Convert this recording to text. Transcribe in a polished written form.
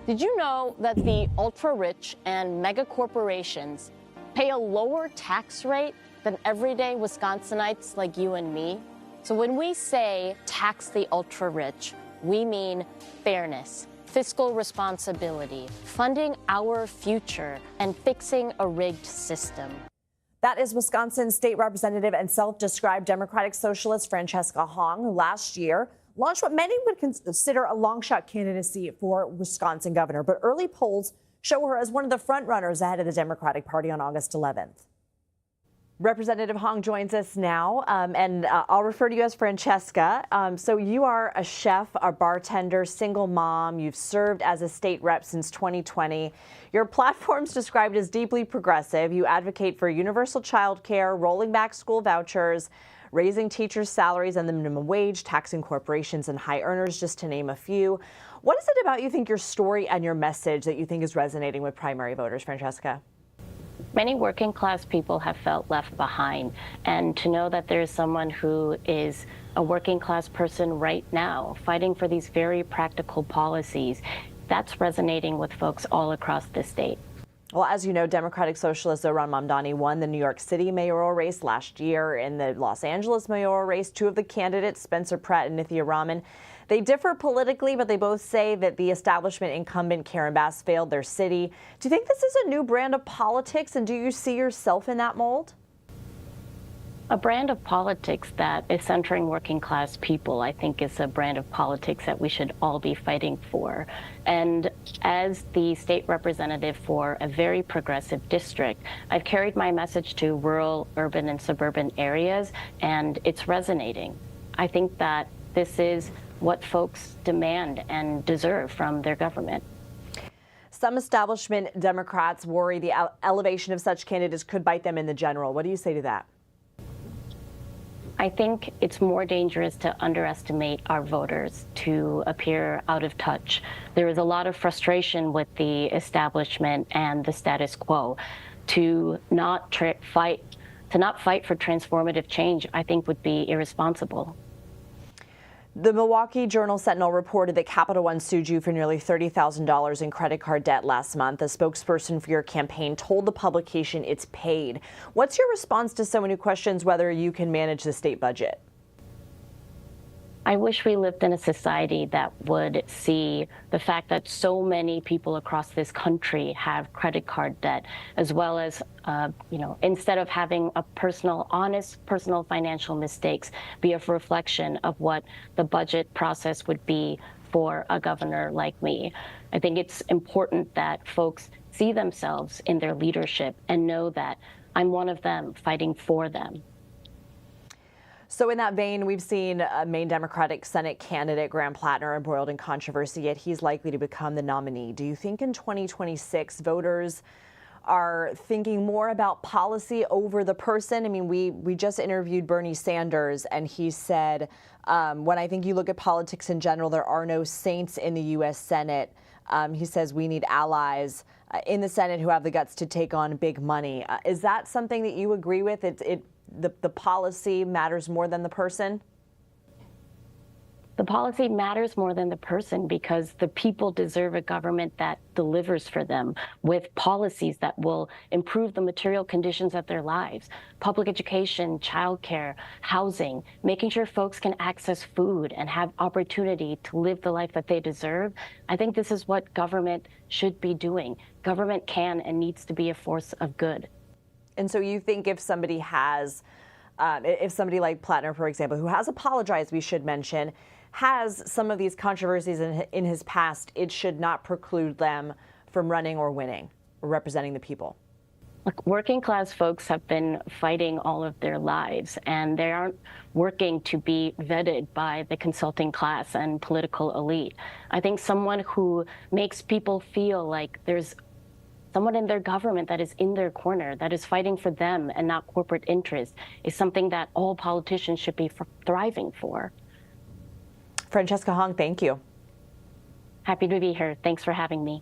Did you know that the ultra-rich and mega corporations pay a lower tax rate than everyday Wisconsinites like you and me? So when we say tax the ultra-rich, we mean fairness, fiscal responsibility, funding our future, and fixing a rigged system. That is Wisconsin State Representative and self-described Democratic Socialist Francesca Hong, who last year launched what many would consider a long-shot candidacy for Wisconsin governor. But early polls show her as one of the front-runners ahead of the Democratic Party on August 11th. Representative Hong joins us now, and I'll refer to you as Francesca. So you are a chef, a bartender, single mom. You've served as a state rep since 2020. Your platform's described as deeply progressive. You advocate for universal child care, rolling back school vouchers, raising teachers' salaries and the minimum wage, taxing corporations and high earners, just to name a few. What is it about you think your story and your message that you think is resonating with primary voters, Francesca? Many working class people have felt left behind, and to know that there is someone who is a working class person right now fighting for these very practical policies, that's resonating with folks all across the state. Well, as you know, Democratic Socialist Zohran Mamdani won the New York City mayoral race last year. In the Los Angeles mayoral race, two of the candidates, Spencer Pratt and Nithya Raman, they differ politically, but they both say that the establishment incumbent Karen Bass failed their city. Do you think this is a new brand of politics, and do you see yourself in that mold? A brand of politics that is centering working class people, I think, is a brand of politics that we should all be fighting for. And as the state representative for a very progressive district, I've carried my message to rural, urban, and suburban areas, and it's resonating. I think that this is what folks demand and deserve from their government. Some establishment Democrats worry the elevation of such candidates could bite them in the general. What do you say to that? I think it's more dangerous to underestimate our voters, to appear out of touch. There is a lot of frustration with the establishment and the status quo. To not fight for transformative change, I think, would be irresponsible. The Milwaukee Journal-Sentinel reported that Capital One sued you for nearly $30,000 in credit card debt last month. A spokesperson for your campaign told the publication it's paid. What's your response to someone who questions whether you can manage the state budget? I wish we lived in a society that would see the fact that so many people across this country have credit card debt, as well as, instead of having a honest personal financial mistakes, be a reflection of what the budget process would be for a governor like me. I think it's important that folks see themselves in their leadership and know that I'm one of them fighting for them. So in that vein, we've seen Maine Democratic Senate candidate Graham Plattner embroiled in controversy, yet he's likely to become the nominee. Do you think in 2026 voters are thinking more about policy over the person? I mean, we just interviewed Bernie Sanders, and he said, when I think you look at politics in general, there are no saints in the U.S. Senate. He says we need allies in the Senate who have the guts to take on big money. Is that something that you agree with? The policy matters more than the person? The policy matters more than the person because the people deserve a government that delivers for them with policies that will improve the material conditions of their lives. Public education, childcare, housing, making sure folks can access food and have opportunity to live the life that they deserve. I think this is what government should be doing. Government can and needs to be a force of good. And so you think if somebody has, if somebody like Plattner, for example, who has apologized, we should mention, has some of these controversies in his past, it should not preclude them from running or winning or representing the people? Look, working class folks have been fighting all of their lives, and they aren't working to be vetted by the consulting class and political elite. I think someone who makes people feel like there's someone in their government that is in their corner, that is fighting for them and not corporate interest, is something that all politicians should be thriving for. Francesca Hong, thank you. Happy to be here. Thanks for having me.